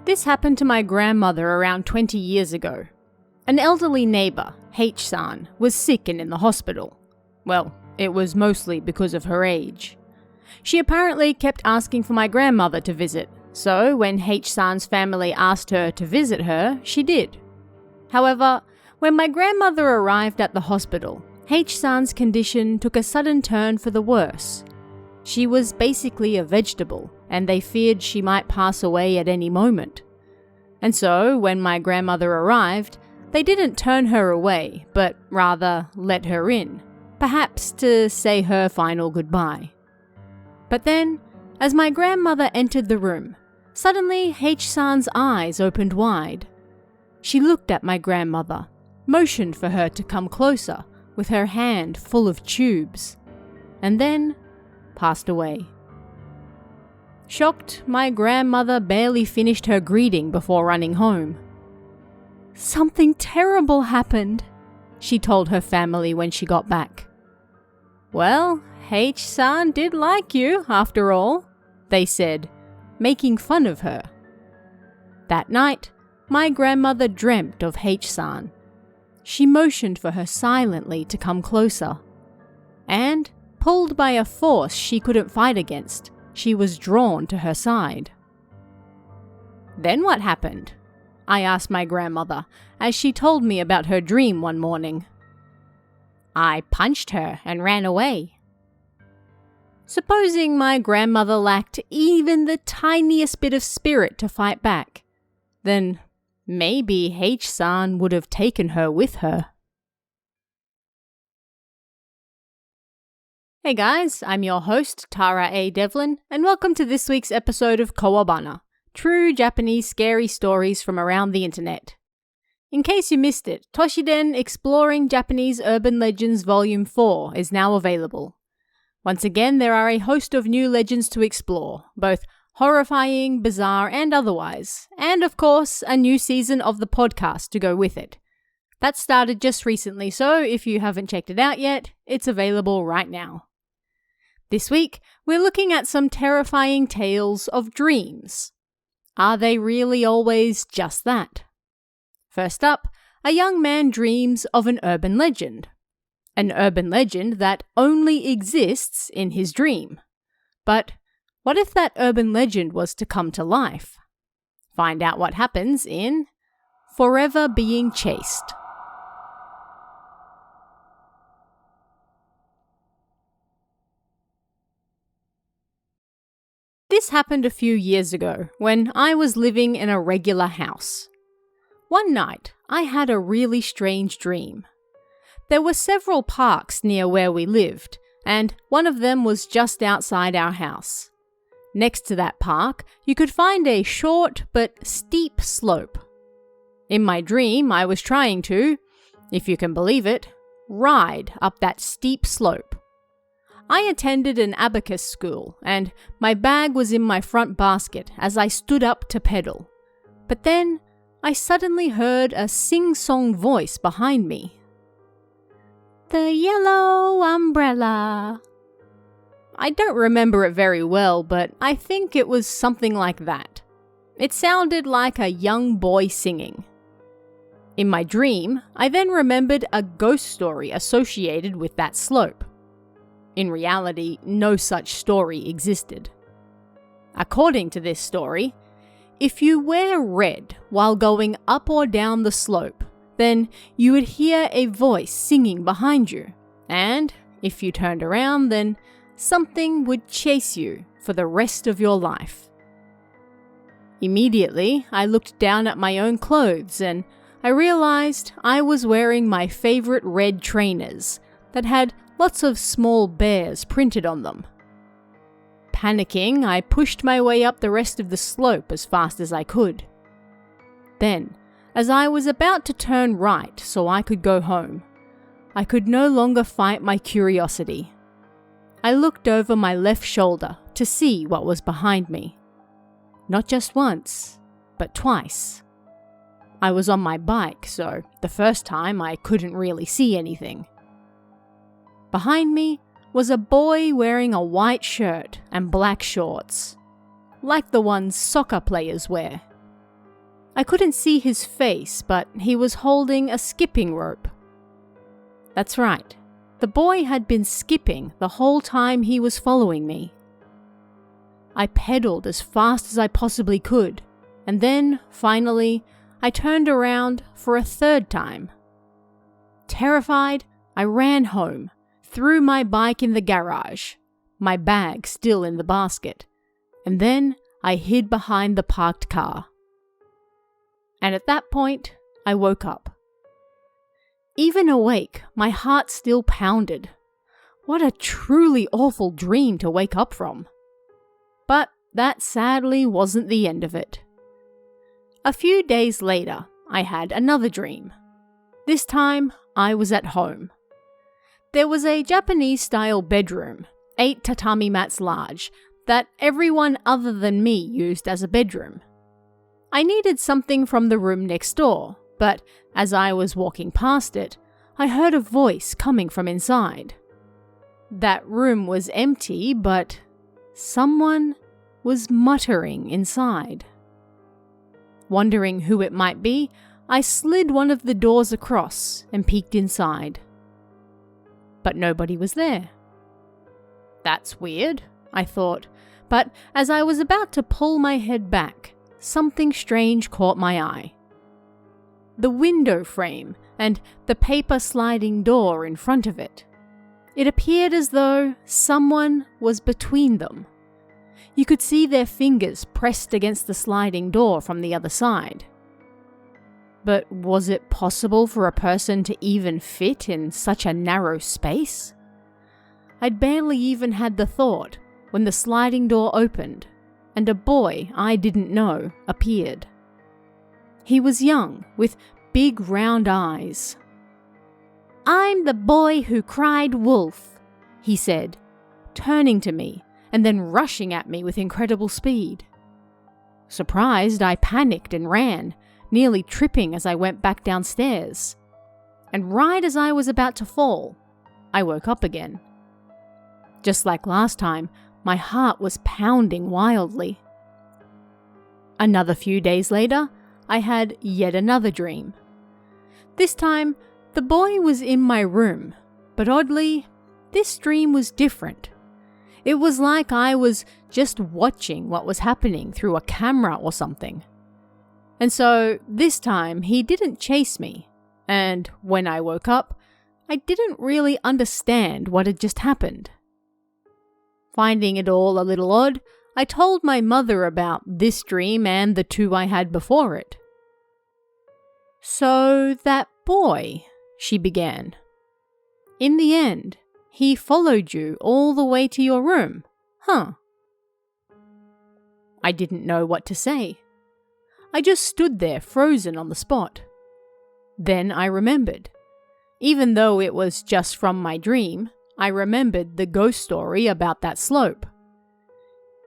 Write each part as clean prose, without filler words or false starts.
This happened to my grandmother around 20 years ago. An elderly neighbour, H-san, was sick and in the hospital. Well, it was mostly because of her age. She apparently kept asking for my grandmother to visit, so when H-san's family asked her to visit her, she did. However, when my grandmother arrived at the hospital, H-san's condition took a sudden turn for the worse. She was basically a vegetable, and they feared she might pass away at any moment. And so, when my grandmother arrived, they didn't turn her away, but rather let her in, perhaps to say her final goodbye. But then, as my grandmother entered the room, suddenly H-san's eyes opened wide. She looked at my grandmother, motioned for her to come closer with her hand full of tubes, and then passed away. Shocked, my grandmother barely finished her greeting before running home. "Something terrible happened," she told her family when she got back. "Well, H-san did like you, after all," they said, making fun of her. That night, my grandmother dreamt of H-san. She motioned for her silently to come closer. And, pulled by a force she couldn't fight against, she was drawn to her side. "Then what happened?" I asked my grandmother as she told me about her dream one morning. "I punched her and ran away." Supposing my grandmother lacked even the tiniest bit of spirit to fight back, then maybe H-san would have taken her with her. Hey guys, I'm your host, Tara A. Devlin, and welcome to this week's episode of Kowabana, true Japanese scary stories from around the internet. In case you missed it, Toshiden Exploring Japanese Urban Legends Volume 4 is now available. Once again, there are a host of new legends to explore, both horrifying, bizarre, and otherwise, and of course, a new season of the podcast to go with it. That started just recently, so if you haven't checked it out yet, it's available right now. This week, we're looking at some terrifying tales of dreams. Are they really always just that? First up, a young man dreams of an urban legend. An urban legend that only exists in his dream. But what if that urban legend was to come to life? Find out what happens in Forever Being Chased. This happened a few years ago when I was living in a regular house. One night, I had a really strange dream. There were several parks near where we lived, and one of them was just outside our house. Next to that park, you could find a short but steep slope. In my dream, I was trying to, if you can believe it, ride up that steep slope. I attended an abacus school, and my bag was in my front basket as I stood up to pedal. But then, I suddenly heard a sing-song voice behind me. "The yellow umbrella." I don't remember it very well, but I think it was something like that. It sounded like a young boy singing. In my dream, I then remembered a ghost story associated with that slope. In reality, no such story existed. According to this story, if you wear red while going up or down the slope, then you would hear a voice singing behind you, and if you turned around, then something would chase you for the rest of your life. Immediately, I looked down at my own clothes and I realized I was wearing my favorite red trainers that had lots of small bears printed on them. Panicking, I pushed my way up the rest of the slope as fast as I could. Then, as I was about to turn right so I could go home, I could no longer fight my curiosity. I looked over my left shoulder to see what was behind me. Not just once, but twice. I was on my bike, so the first time I couldn't really see anything. Behind me was a boy wearing a white shirt and black shorts, like the ones soccer players wear. I couldn't see his face, but he was holding a skipping rope. That's right, the boy had been skipping the whole time he was following me. I pedaled as fast as I possibly could, and then, finally, I turned around for a third time. Terrified, I ran home, threw my bike in the garage, my bag still in the basket, and then I hid behind the parked car. And at that point, I woke up. Even awake, my heart still pounded. What a truly awful dream to wake up from. But that sadly wasn't the end of it. A few days later, I had another dream. This time, I was at home. There was a Japanese-style bedroom, 8 tatami mats large, that everyone other than me used as a bedroom. I needed something from the room next door, but as I was walking past it, I heard a voice coming from inside. That room was empty, but someone was muttering inside. Wondering who it might be, I slid one of the doors across and peeked inside. But nobody was there. That's weird, I thought, but as I was about to pull my head back, something strange caught my eye. The window frame and the paper sliding door in front of it. It appeared as though someone was between them. You could see their fingers pressed against the sliding door from the other side. But was it possible for a person to even fit in such a narrow space? I'd barely even had the thought when the sliding door opened and a boy I didn't know appeared. He was young, with big round eyes. "I'm the boy who cried wolf," he said, turning to me and then rushing at me with incredible speed. Surprised, I panicked and ran, nearly tripping as I went back downstairs. And right as I was about to fall, I woke up again. Just like last time, my heart was pounding wildly. Another few days later, I had yet another dream. This time, the boy was in my room, but oddly, this dream was different. It was like I was just watching what was happening through a camera or something. And so, this time, he didn't chase me, and when I woke up, I didn't really understand what had just happened. Finding it all a little odd, I told my mother about this dream and the two I had before it. "So that boy," she began. "In the end, he followed you all the way to your room, huh?" I didn't know what to say. I just stood there frozen on the spot. Then I remembered. Even though it was just from my dream, I remembered the ghost story about that slope.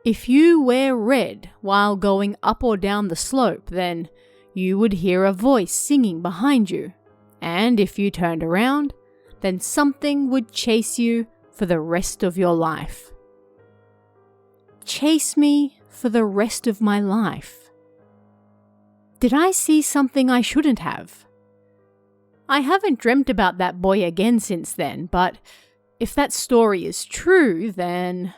If you wear red while going up or down the slope, then you would hear a voice singing behind you, and if you turned around, then something would chase you for the rest of your life. Chase me for the rest of my life. Did I see something I shouldn't have? I haven't dreamt about that boy again since then, but if that story is true, then...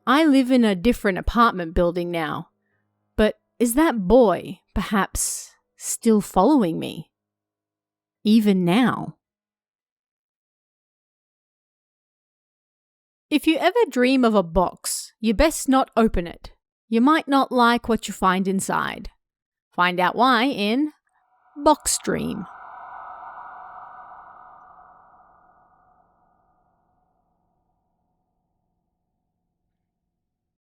I live in a different apartment building now, but is that boy, perhaps, still following me? Even now? If you ever dream of a box, you best not open it. You might not like what you find inside. Find out why in Box Dream.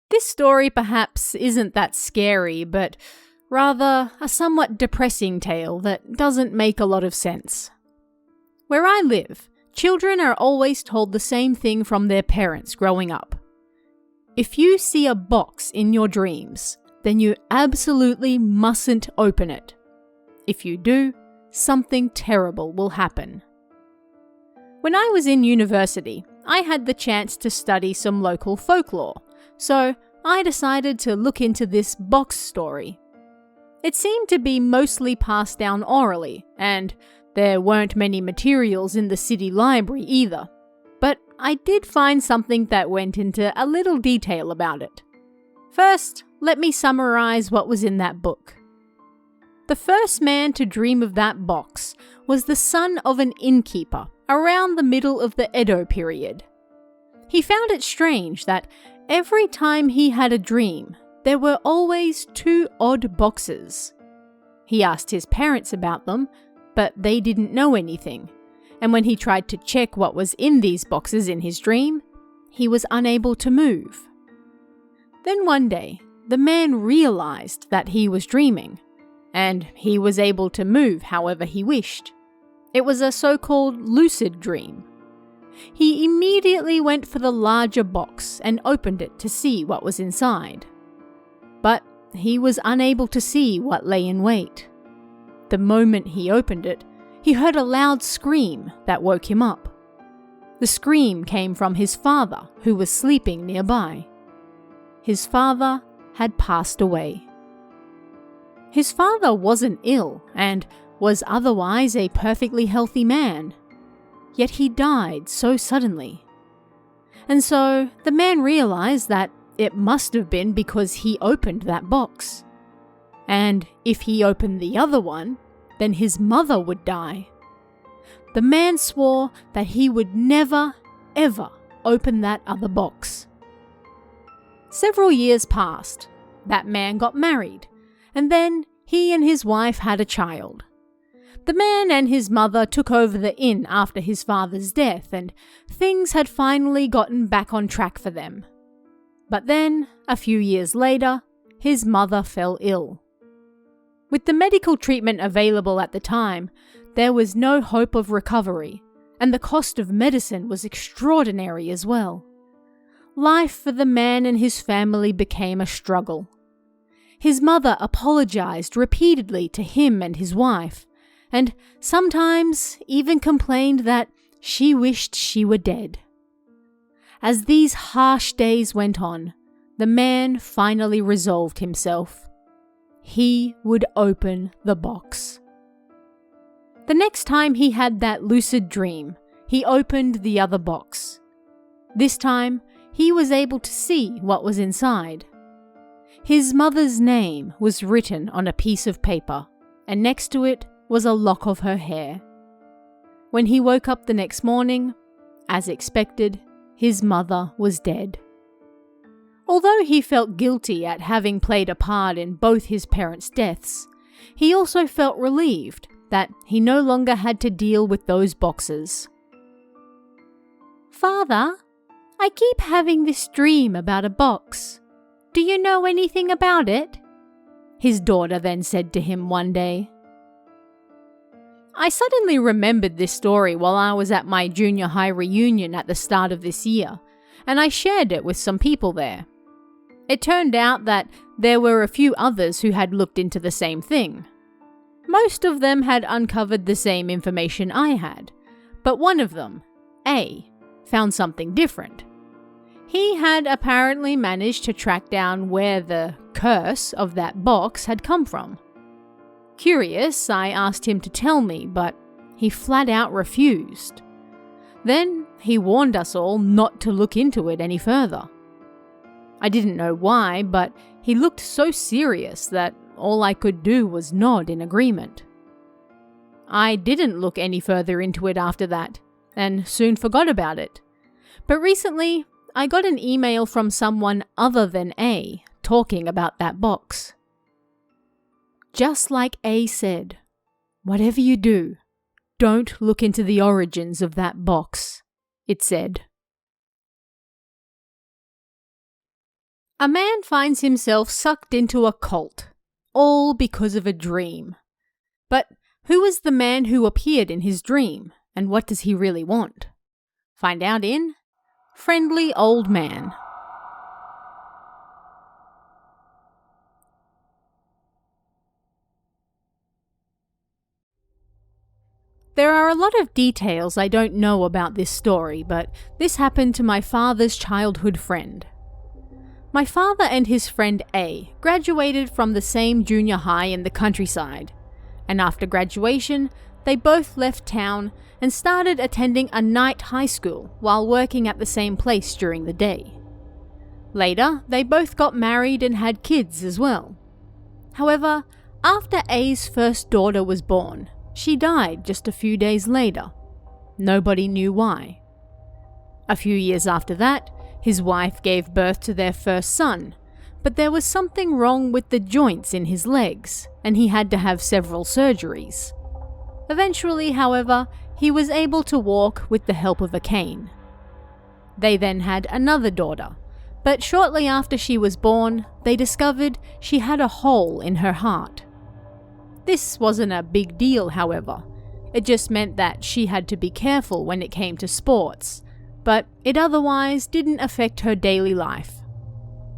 This story perhaps isn't that scary, but rather a somewhat depressing tale that doesn't make a lot of sense. Where I live, children are always told the same thing from their parents growing up. If you see a box in your dreams, then you absolutely mustn't open it. If you do, something terrible will happen. When I was in university, I had the chance to study some local folklore, so I decided to look into this box story. It seemed to be mostly passed down orally, and there weren't many materials in the city library either. But I did find something that went into a little detail about it. First, let me summarize what was in that book. The first man to dream of that box was the son of an innkeeper around the middle of the Edo period. He found it strange that every time he had a dream, there were always two odd boxes. He asked his parents about them, but they didn't know anything, and when he tried to check what was in these boxes in his dream, he was unable to move. Then one day, the man realized that he was dreaming, and he was able to move however he wished. It was a so-called lucid dream. He immediately went for the larger box and opened it to see what was inside. But he was unable to see what lay in wait. The moment he opened it, he heard a loud scream that woke him up. The scream came from his father, who was sleeping nearby. His father had passed away. His father wasn't ill and was otherwise a perfectly healthy man. Yet he died so suddenly. And so the man realized that it must have been because he opened that box. And if he opened the other one, then his mother would die. The man swore that he would never, ever open that other box. Several years passed. That man got married, and then he and his wife had a child. The man and his mother took over the inn after his father's death, and things had finally gotten back on track for them. But then, a few years later, his mother fell ill. With the medical treatment available at the time, there was no hope of recovery, and the cost of medicine was extraordinary as well. Life for the man and his family became a struggle. His mother apologized repeatedly to him and his wife, and sometimes even complained that she wished she were dead. As these harsh days went on, the man finally resolved himself. He would open the box. The next time he had that lucid dream, he opened the other box. This time, he was able to see what was inside. His mother's name was written on a piece of paper, and next to it was a lock of her hair. When he woke up the next morning, as expected, his mother was dead. Although he felt guilty at having played a part in both his parents' deaths, he also felt relieved that he no longer had to deal with those boxes. "Father, I keep having this dream about a box. Do you know anything about it?" his daughter then said to him one day. I suddenly remembered this story while I was at my junior high reunion at the start of this year, and I shared it with some people there. It turned out that there were a few others who had looked into the same thing. Most of them had uncovered the same information I had, but one of them, A, found something different. He had apparently managed to track down where the curse of that box had come from. Curious, I asked him to tell me, but he flat out refused. Then he warned us all not to look into it any further. I didn't know why, but he looked so serious that all I could do was nod in agreement. I didn't look any further into it after that, and soon forgot about it. But recently, I got an email from someone other than A talking about that box. Just like A said, whatever you do, don't look into the origins of that box, it said. A man finds himself sucked into a cult, all because of a dream. But who is the man who appeared in his dream, and what does he really want? Find out in Friendly Old Man. There are a lot of details I don't know about this story, but this happened to my father's childhood friend. My father and his friend A graduated from the same junior high in the countryside, and after graduation, they both left town and started attending a night high school while working at the same place during the day. Later, they both got married and had kids as well. However, after A's first daughter was born, she died just a few days later. Nobody knew why. A few years after that, his wife gave birth to their first son, but there was something wrong with the joints in his legs, and he had to have several surgeries. Eventually, however, he was able to walk with the help of a cane. They then had another daughter, but shortly after she was born, they discovered she had a hole in her heart. This wasn't a big deal, however. It just meant that she had to be careful when it came to sports, but it otherwise didn't affect her daily life.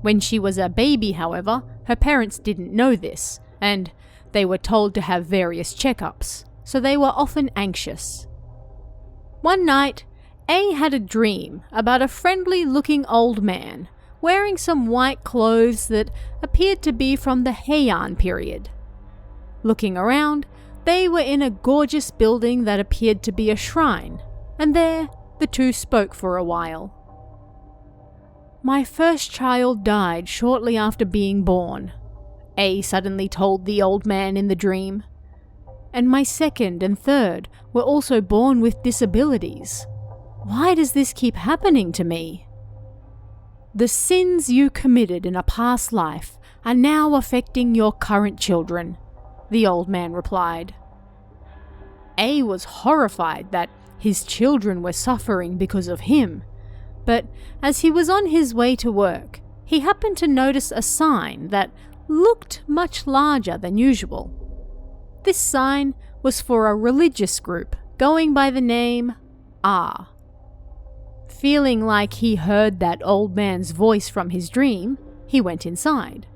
When she was a baby, however, her parents didn't know this, and they were told to have various checkups, so they were often anxious. One night, A had a dream about a friendly-looking old man wearing some white clothes that appeared to be from the Heian period. Looking around, they were in a gorgeous building that appeared to be a shrine, and there the two spoke for a while. "My first child died shortly after being born," A suddenly told the old man in the dream. "And my second and third were also born with disabilities. Why does this keep happening to me?" "The sins you committed in a past life are now affecting your current children," the old man replied. A was horrified that his children were suffering because of him, but as he was on his way to work, he happened to notice a sign that looked much larger than usual. This sign was for a religious group going by the name Ah. Feeling like he heard that old man's voice from his dream, he went inside.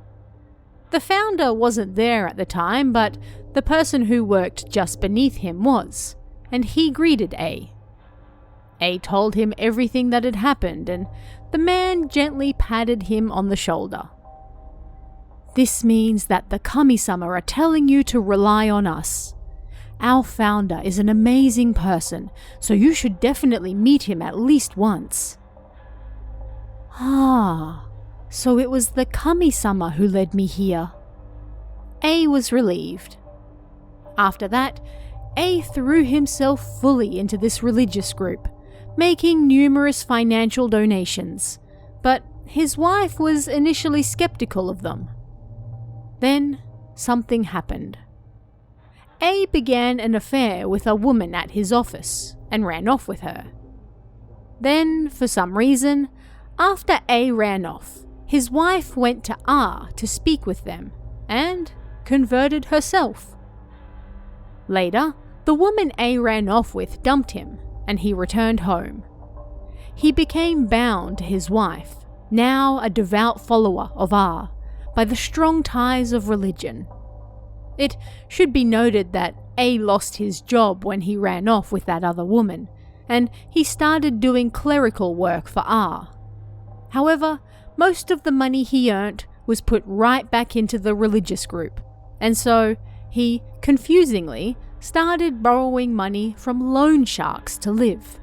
The founder wasn't there at the time, but the person who worked just beneath him was, and he greeted A. A told him everything that had happened, and the man gently patted him on the shoulder. "This means that the Kami-sama are telling you to rely on us. Our founder is an amazing person, so you should definitely meet him at least once." "Ah, so it was the Kami-sama who led me here." A was relieved. After that, A threw himself fully into this religious group, making numerous financial donations, but his wife was initially skeptical of them. Then something happened. A began an affair with a woman at his office and ran off with her. Then, for some reason, after A ran off, his wife went to R to speak with them and converted herself. Later, the woman A ran off with dumped him, and he returned home. He became bound to his wife, now a devout follower of R, by the strong ties of religion. It should be noted that A lost his job when he ran off with that other woman, and he started doing clerical work for R. However, most of the money he earned was put right back into the religious group, and so he, confusingly, started borrowing money from loan sharks to live.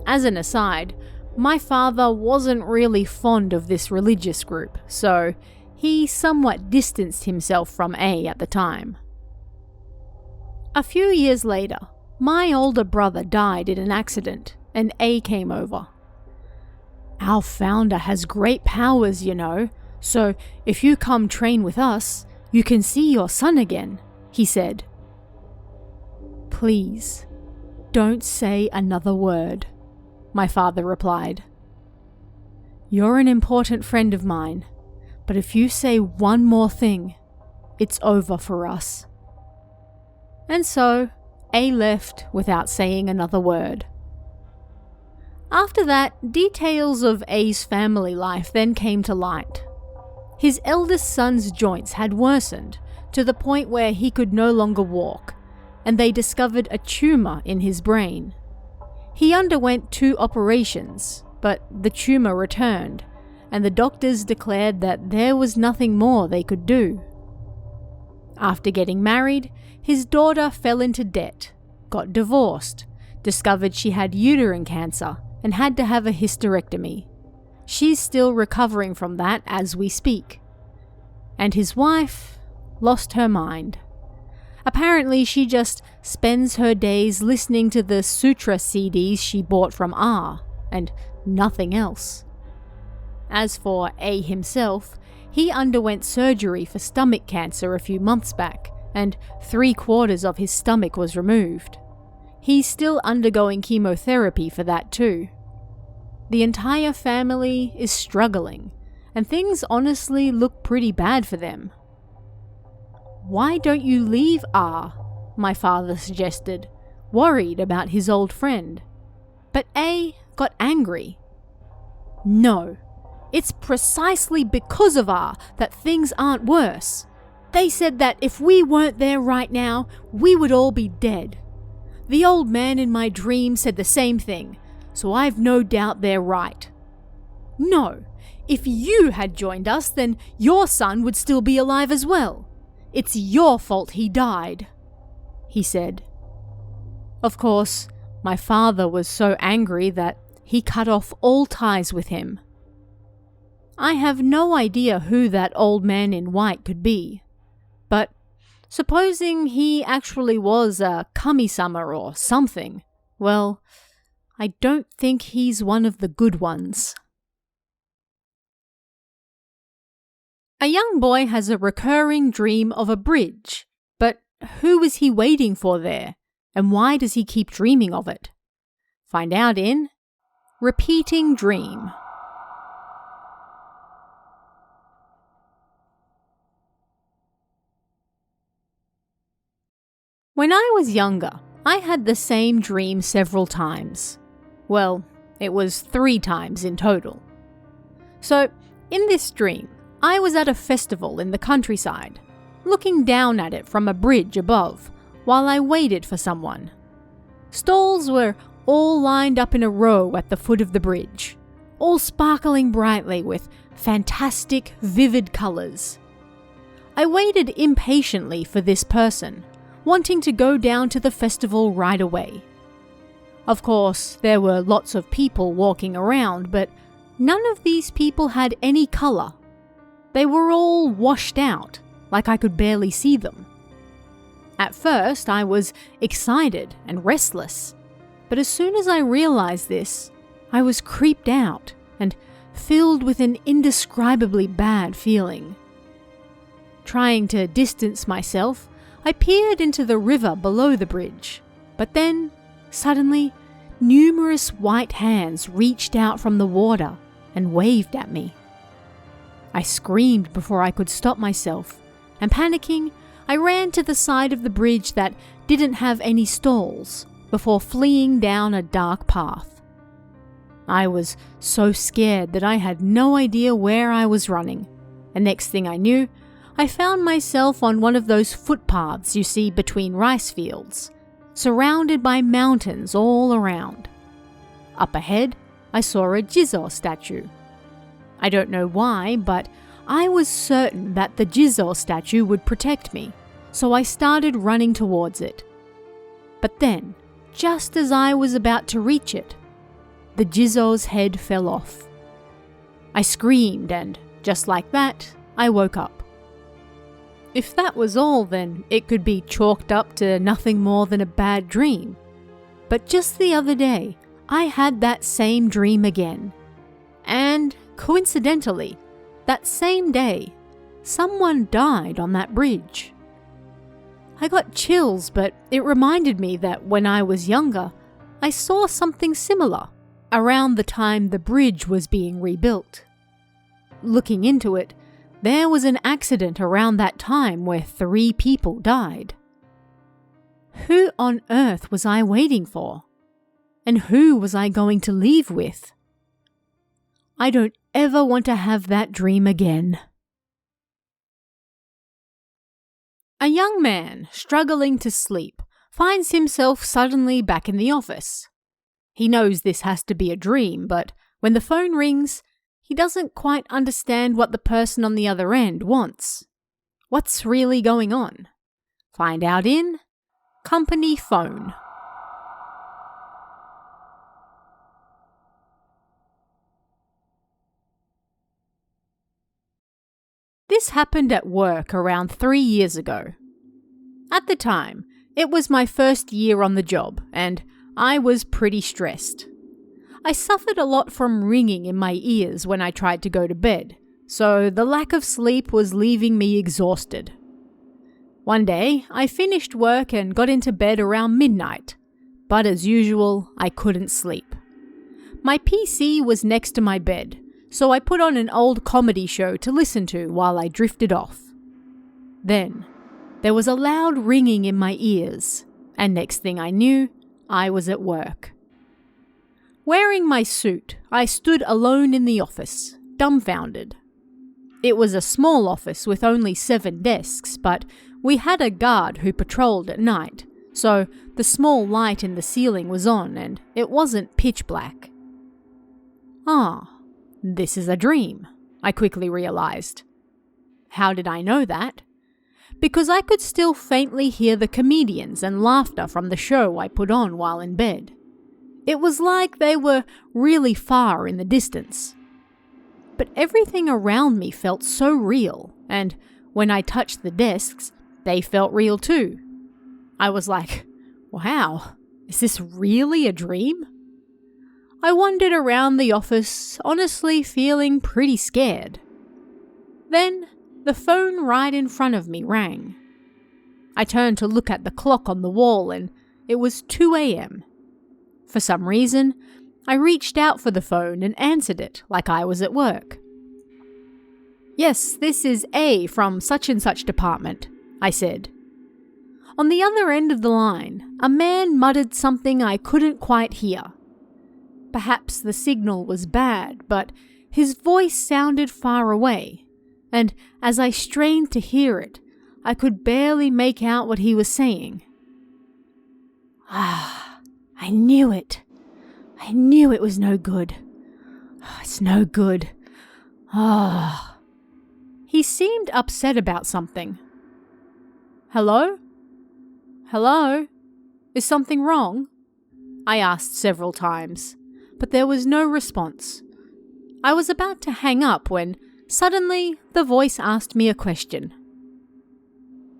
As an aside, my father wasn't really fond of this religious group, so he somewhat distanced himself from A at the time. A few years later, my older brother died in an accident, and A came over. "Our founder has great powers, you know, so if you come train with us, you can see your son again," he said. "Please, don't say another word," my father replied. "You're an important friend of mine, but if you say one more thing, it's over for us." And so, A left without saying another word. After that, details of A's family life then came to light. His eldest son's joints had worsened to the point where he could no longer walk, and they discovered a tumor in his brain. He underwent 2 operations, but the tumor returned, and the doctors declared that there was nothing more they could do. After getting married, his daughter fell into debt, got divorced, discovered she had uterine cancer, and had to have a hysterectomy. She's still recovering from that as we speak. And his wife lost her mind. Apparently, she just spends her days listening to the Sutra CDs she bought from R, and nothing else. As for A himself, he underwent surgery for stomach cancer a few months back, and 3/4 of his stomach was removed. He's still undergoing chemotherapy for that too. The entire family is struggling, and things honestly look pretty bad for them. "Why don't you leave R?" my father suggested, worried about his old friend. But A got angry. "No, it's precisely because of R that things aren't worse. They said that if we weren't there right now, we would all be dead. The old man in my dream said the same thing, so I've no doubt they're right. No, if you had joined us, then your son would still be alive as well. It's your fault he died," he said. Of course, my father was so angry that he cut off all ties with him. I have no idea who that old man in white could be, but supposing he actually was a kami-sama or something, well, I don't think he's one of the good ones. A young boy has a recurring dream of a bridge, but who is he waiting for there, and why does he keep dreaming of it? Find out in Repeating Dream. When I was younger, I had the same dream several times. Well, it was 3 times in total. So, in this dream, I was at a festival in the countryside, looking down at it from a bridge above, while I waited for someone. Stalls were all lined up in a row at the foot of the bridge, all sparkling brightly with fantastic, vivid colours. I waited impatiently for this person, wanting to go down to the festival right away. Of course, there were lots of people walking around, but none of these people had any colour. They were all washed out, like I could barely see them. At first, I was excited and restless, but as soon as I realised this, I was creeped out and filled with an indescribably bad feeling. Trying to distance myself, I peered into the river below the bridge, but then, suddenly, numerous white hands reached out from the water and waved at me. I screamed before I could stop myself, and panicking, I ran to the side of the bridge that didn't have any stalls before fleeing down a dark path. I was so scared that I had no idea where I was running, and next thing I knew, I found myself on one of those footpaths you see between rice fields, surrounded by mountains all around. Up ahead, I saw a Jizo statue. I don't know why, but I was certain that the Jizo statue would protect me, so I started running towards it. But then, just as I was about to reach it, the Jizo's head fell off. I screamed and, just like that, I woke up. If that was all, then it could be chalked up to nothing more than a bad dream. But just the other day, I had that same dream again. And, coincidentally, that same day, someone died on that bridge. I got chills, but it reminded me that when I was younger, I saw something similar around the time the bridge was being rebuilt. Looking into it, there was an accident around that time where 3 people died. Who on earth was I waiting for? And who was I going to leave with? I don't ever want to have that dream again. A young man, struggling to sleep, finds himself suddenly back in the office. He knows this has to be a dream, but when the phone rings, he doesn't quite understand what the person on the other end wants. What's really going on? Find out in Company Phone. This happened at work around 3 years ago. At the time, it was my first year on the job, and I was pretty stressed. I suffered a lot from ringing in my ears when I tried to go to bed, so the lack of sleep was leaving me exhausted. One day, I finished work and got into bed around midnight, but as usual, I couldn't sleep. My PC was next to my bed, so I put on an old comedy show to listen to while I drifted off. Then, there was a loud ringing in my ears, and next thing I knew, I was at work. Wearing my suit, I stood alone in the office, dumbfounded. It was a small office with only 7 desks, but we had a guard who patrolled at night, so the small light in the ceiling was on and it wasn't pitch black. This is a dream, I quickly realized. How did I know that? Because I could still faintly hear the comedians and laughter from the show I put on while in bed. It was like they were really far in the distance. But everything around me felt so real, and when I touched the desks, they felt real too. I was like, wow, is this really a dream? I wandered around the office, honestly feeling pretty scared. Then, the phone right in front of me rang. I turned to look at the clock on the wall and it was 2 a.m. For some reason, I reached out for the phone and answered it like I was at work. "Yes, this is A from such and such department," I said. On the other end of the line, a man muttered something I couldn't quite hear. Perhaps the signal was bad, but his voice sounded far away, and as I strained to hear it, I could barely make out what he was saying. I knew it. I knew it was no good. It's no good. He seemed upset about something. Hello? Hello? Is something wrong? I asked several times, but there was no response. I was about to hang up when suddenly the voice asked me a question.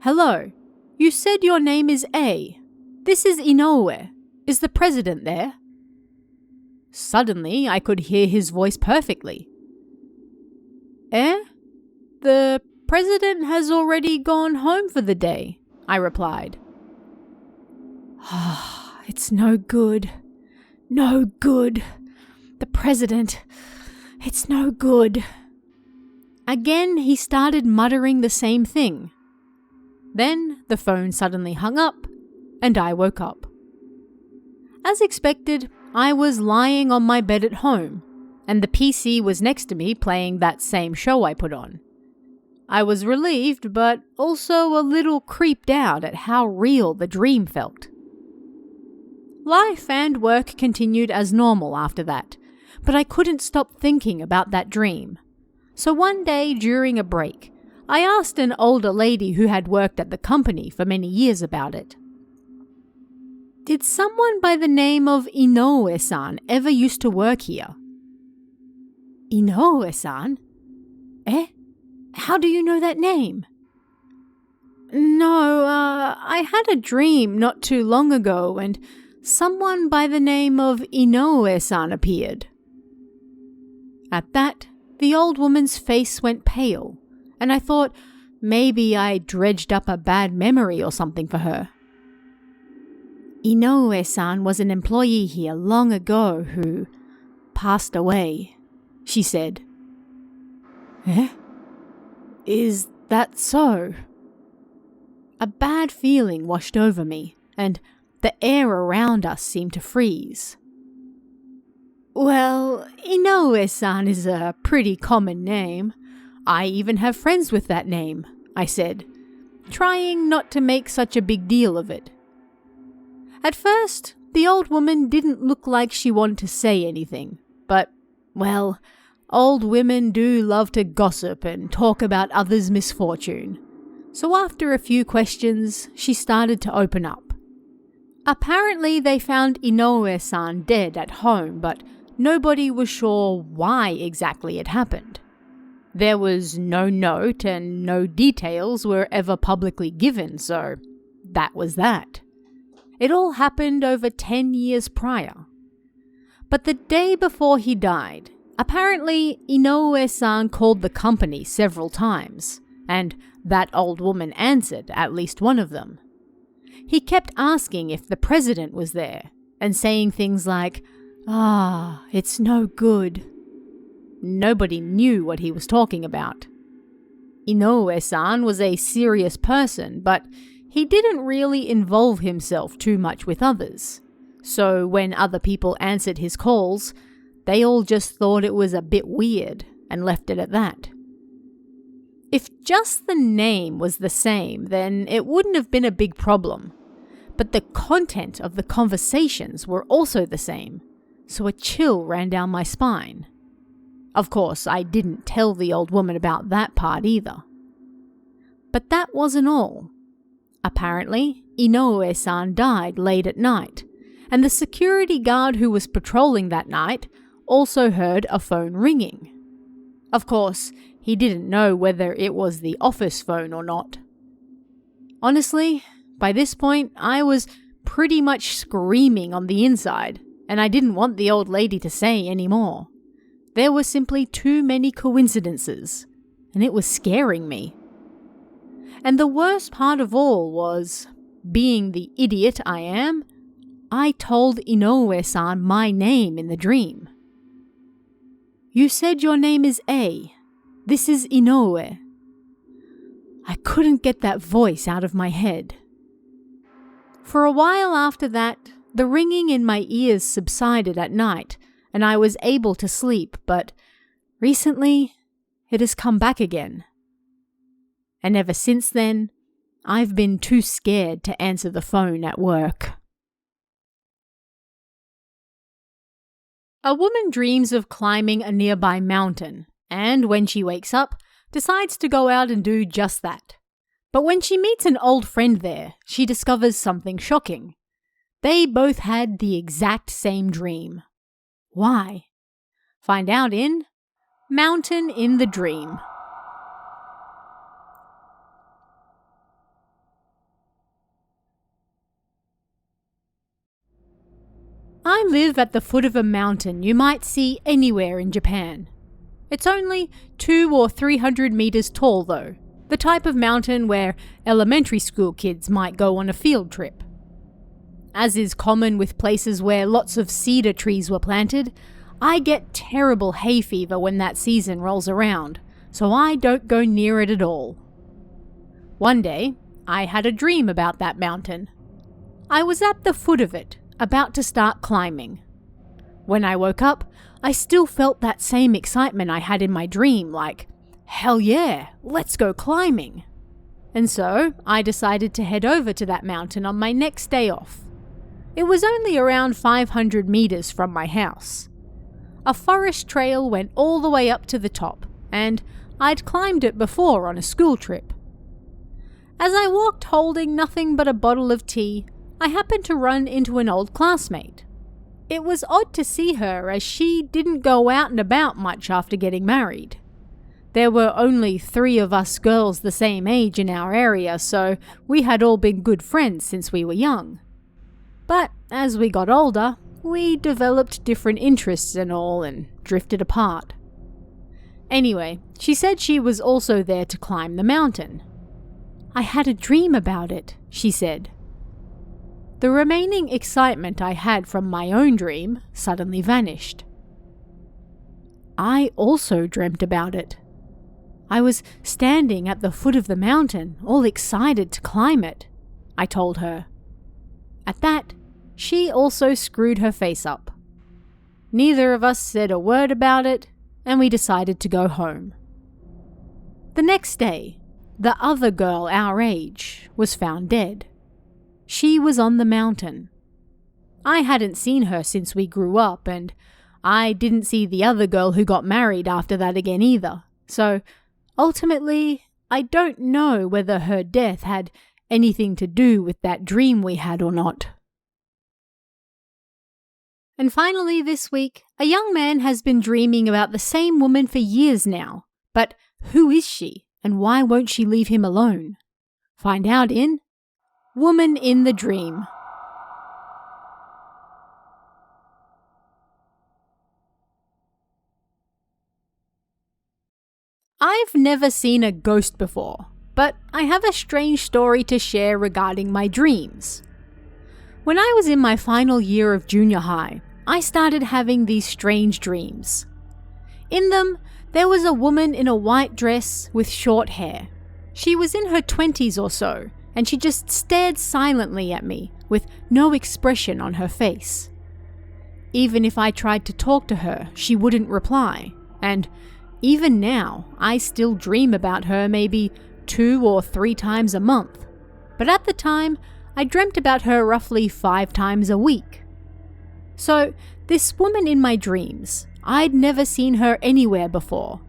"Hello, you said your name is A. This is Inoue. Is the president there?" Suddenly, I could hear his voice perfectly. "Eh? The president has already gone home for the day," I replied. It's no good. No good. The president. It's no good. Again, he started muttering the same thing. Then the phone suddenly hung up, and I woke up. As expected, I was lying on my bed at home, and the PC was next to me playing that same show I put on. I was relieved, but also a little creeped out at how real the dream felt. Life and work continued as normal after that, but I couldn't stop thinking about that dream. So one day during a break, I asked an older lady who had worked at the company for many years about it. "Did someone by the name of Inoue-san ever used to work here?" "Inoue-san? Eh? How do you know that name?" "No, I had a dream not too long ago and someone by the name of Inoue-san appeared." At that, the old woman's face went pale, and I thought maybe I dredged up a bad memory or something for her. "Inoue-san was an employee here long ago who passed away," she said. "Eh? Is that so?" A bad feeling washed over me, and the air around us seemed to freeze. "Well, Inoue-san is a pretty common name. I even have friends with that name," I said, trying not to make such a big deal of it. At first, the old woman didn't look like she wanted to say anything, but, well, Old women do love to gossip and talk about others' misfortune. So after a few questions, she started to open up. Apparently they found Inoue-san dead at home, but nobody was sure why exactly it happened. There was no note and no details were ever publicly given, so that was that. It all happened over 10 years prior. But the day before he died, apparently Inoue-san called the company several times, and that old woman answered at least one of them. He kept asking if the president was there, and saying things like, it's no good. Nobody knew what he was talking about. Inoue-san was a serious person, but he didn't really involve himself too much with others. So when other people answered his calls, they all just thought it was a bit weird and left it at that. If just the name was the same, then it wouldn't have been a big problem. But the content of the conversations were also the same, so a chill ran down my spine. Of course, I didn't tell the old woman about that part either. But that wasn't all. Apparently, Inoue-san died late at night, and the security guard who was patrolling that night also heard a phone ringing. Of course, he didn't know whether it was the office phone or not. Honestly, by this point, I was pretty much screaming on the inside, and I didn't want the old lady to say any more. There were simply too many coincidences, and it was scaring me. And the worst part of all was, being the idiot I am, I told Inoue-san my name in the dream. "You said your name is A. This is Inoue." I couldn't get that voice out of my head. For a while after that, the ringing in my ears subsided at night, and I was able to sleep, but recently it has come back again. And ever since then, I've been too scared to answer the phone at work. A woman dreams of climbing a nearby mountain, and when she wakes up, decides to go out and do just that. But when she meets an old friend there, she discovers something shocking. They both had the exact same dream. Why? Find out in Mountain in the Dream. I live at the foot of a mountain you might see anywhere in Japan. It's only 200 or 300 meters tall though, the type of mountain where elementary school kids might go on a field trip. As is common with places where lots of cedar trees were planted, I get terrible hay fever when that season rolls around, so I don't go near it at all. One day, I had a dream about that mountain. I was at the foot of it, about to start climbing. When I woke up, I still felt that same excitement I had in my dream, like, hell yeah, let's go climbing. And so, I decided to head over to that mountain on my next day off. It was only around 500 meters from my house. A forest trail went all the way up to the top, and I'd climbed it before on a school trip. As I walked holding nothing but a bottle of tea, I happened to run into an old classmate. It was odd to see her as she didn't go out and about much after getting married. There were only 3 of us girls the same age in our area, so we had all been good friends since we were young. But as we got older, we developed different interests and all and drifted apart. Anyway, she said she was also there to climb the mountain. "I had a dream about it," she said. The remaining excitement I had from my own dream suddenly vanished. I also dreamt about it. I was standing at the foot of the mountain, all excited to climb it, I told her. At that, she also screwed her face up. Neither of us said a word about it, and we decided to go home. The next day, the other girl our age was found dead. She was on the mountain. I hadn't seen her since we grew up, and I didn't see the other girl who got married after that again either. So, ultimately, I don't know whether her death had anything to do with that dream we had or not. And finally this week, a young man has been dreaming about the same woman for years now. But who is she, and why won't she leave him alone? Find out in Woman in the Dream. I've never seen a ghost before, but I have a strange story to share regarding my dreams. When I was in my final year of junior high, I started having these strange dreams. In them, there was a woman in a white dress with short hair. She was in her 20s or so, and she just stared silently at me with no expression on her face. Even if I tried to talk to her, she wouldn't reply, and even now, I still dream about her maybe 2 or 3 times a month. But at the time, I dreamt about her roughly 5 times a week. So, this woman in my dreams, I'd never seen her anywhere before.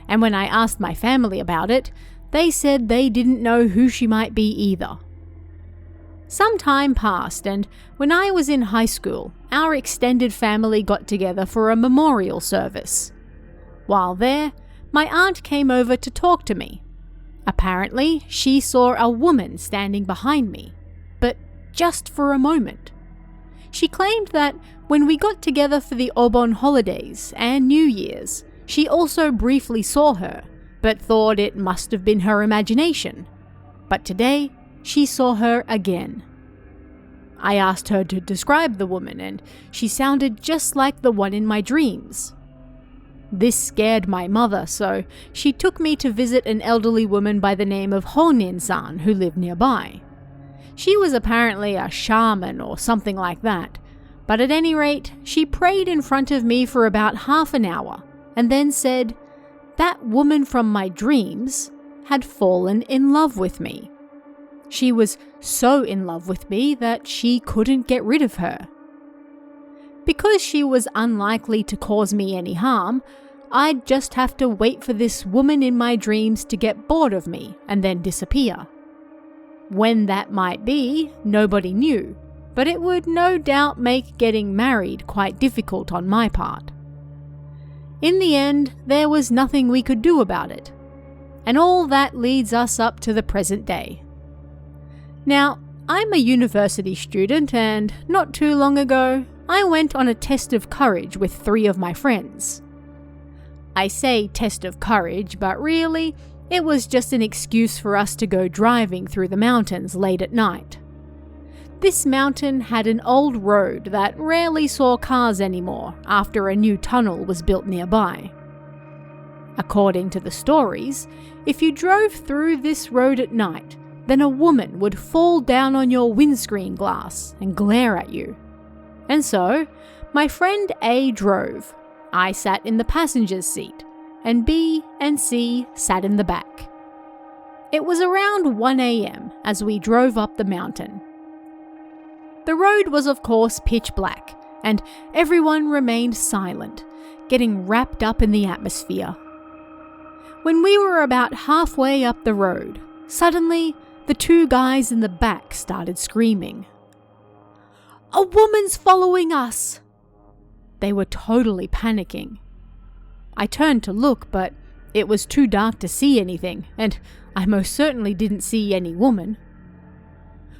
And when I asked my family about it, they said they didn't know who she might be either. Some time passed, and when I was in high school, our extended family got together for a memorial service. While there, my aunt came over to talk to me. Apparently, she saw a woman standing behind me, but just for a moment. She claimed that when we got together for the Obon holidays and New Year's, she also briefly saw her, but thought it must have been her imagination. But today, she saw her again. I asked her to describe the woman, and she sounded just like the one in my dreams. This scared my mother, so she took me to visit an elderly woman by the name of Honin-san who lived nearby. She was apparently a shaman or something like that, but at any rate, she prayed in front of me for about half an hour, and then said, "That woman from my dreams had fallen in love with me." She was so in love with me that she couldn't get rid of her. Because she was unlikely to cause me any harm, I'd just have to wait for this woman in my dreams to get bored of me and then disappear. When that might be, nobody knew, but it would no doubt make getting married quite difficult on my part. In the end, there was nothing we could do about it. And all that leads us up to the present day. Now, I'm a university student, and not too long ago, I went on a test of courage with 3 of my friends. I say test of courage, but really, it was just an excuse for us to go driving through the mountains late at night. This mountain had an old road that rarely saw cars anymore after a new tunnel was built nearby. According to the stories, if you drove through this road at night, then a woman would fall down on your windscreen glass and glare at you. And so, my friend A drove. I sat in the passenger's seat, and B and C sat in the back. It was around 1 a.m. as we drove up the mountain. The road was of course pitch black, and everyone remained silent, getting wrapped up in the atmosphere. When we were about halfway up the road, suddenly the 2 guys in the back started screaming. "A woman's following us!" They were totally panicking. I turned to look, but it was too dark to see anything, and I most certainly didn't see any woman.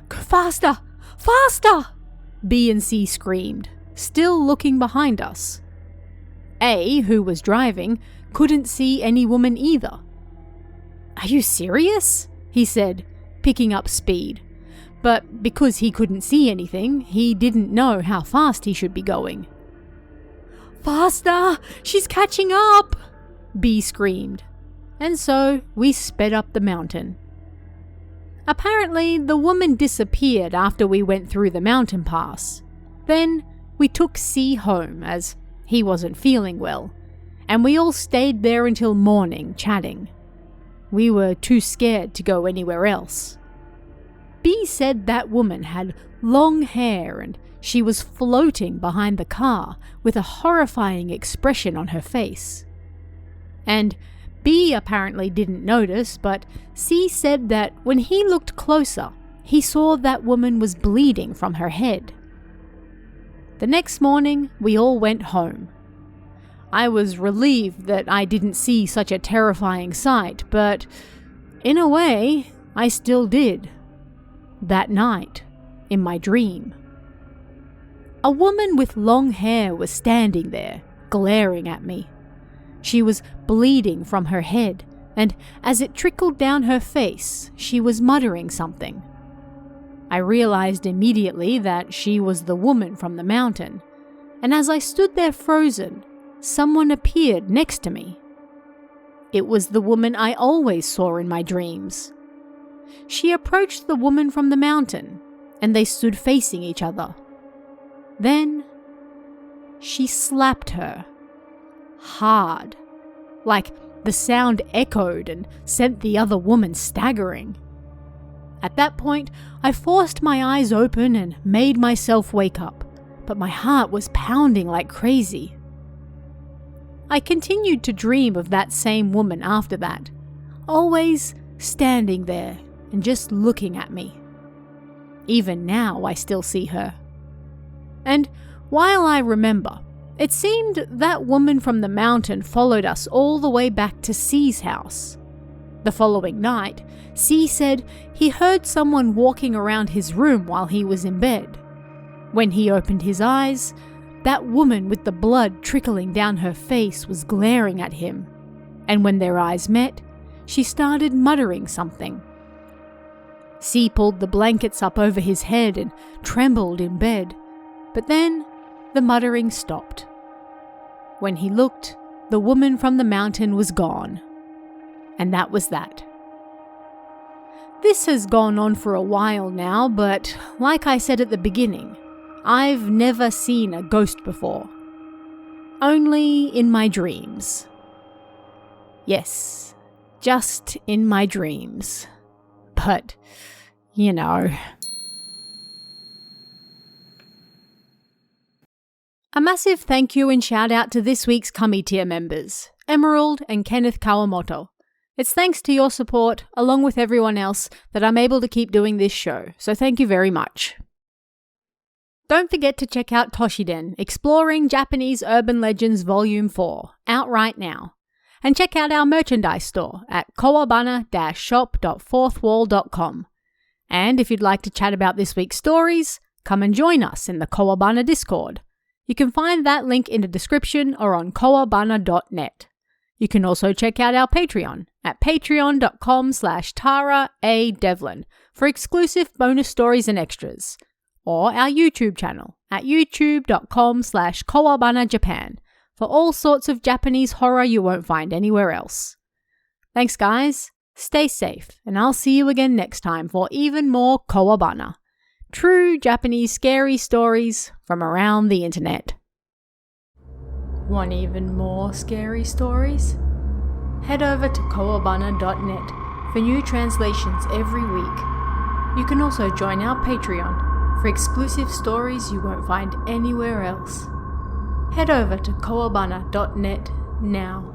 "Go faster! Faster!" B and C screamed, still looking behind us. A, who was driving, couldn't see any woman either. "Are you serious?" he said, picking up speed. But because he couldn't see anything, he didn't know how fast he should be going. "Faster! She's catching up!" B screamed. And so we sped up the mountain. Apparently, the woman disappeared after we went through the mountain pass. Then we took C home as he wasn't feeling well, and we all stayed there until morning chatting. We were too scared to go anywhere else. B said that woman had long hair and she was floating behind the car with a horrifying expression on her face. And B apparently didn't notice, but C said that when he looked closer, he saw that woman was bleeding from her head. The next morning, we all went home. I was relieved that I didn't see such a terrifying sight, but in a way, I still did. That night, in my dream. A woman with long hair was standing there, glaring at me. She was bleeding from her head, and as it trickled down her face, she was muttering something. I realized immediately that she was the woman from the mountain, and as I stood there frozen, someone appeared next to me. It was the woman I always saw in my dreams. She approached the woman from the mountain, and they stood facing each other. Then, she slapped her. Hard. Like the sound echoed and sent the other woman staggering. At that point, I forced my eyes open and made myself wake up, but my heart was pounding like crazy. I continued to dream of that same woman after that, always standing there and just looking at me. Even now, I still see her. And while I remember, it seemed that woman from the mountain followed us all the way back to C's house. The following night, C said he heard someone walking around his room while he was in bed. When he opened his eyes, that woman with the blood trickling down her face was glaring at him, and when their eyes met, she started muttering something. C pulled the blankets up over his head and trembled in bed, but then the muttering stopped. When he looked, the woman from the mountain was gone. And that was that. This has gone on for a while now, but like I said at the beginning, I've never seen a ghost before. Only in my dreams. Yes, just in my dreams. But, you know. A massive thank you and shout out to this week's Kami tier members, Emerald and Kenneth Kawamoto. It's thanks to your support, along with everyone else, that I'm able to keep doing this show, so thank you very much. Don't forget to check out Toshiden, Exploring Japanese Urban Legends Volume 4, out right now. And check out our merchandise store at kowabana-shop.fourthwall.com. And if you'd like to chat about this week's stories, come and join us in the Kowabana Discord. You can find that link in the description or on kowabana.net. You can also check out our Patreon at patreon.com/TaraADevlin for exclusive bonus stories and extras, or our YouTube channel at youtube.com/KowabanaJapan for all sorts of Japanese horror you won't find anywhere else. Thanks guys, stay safe, and I'll see you again next time for even more Kowabana. True Japanese scary stories from around the internet. Want even more scary stories? Head over to kowabana.net for new translations every week. You can also join our Patreon for exclusive stories you won't find anywhere else. Head over to kowabana.net now.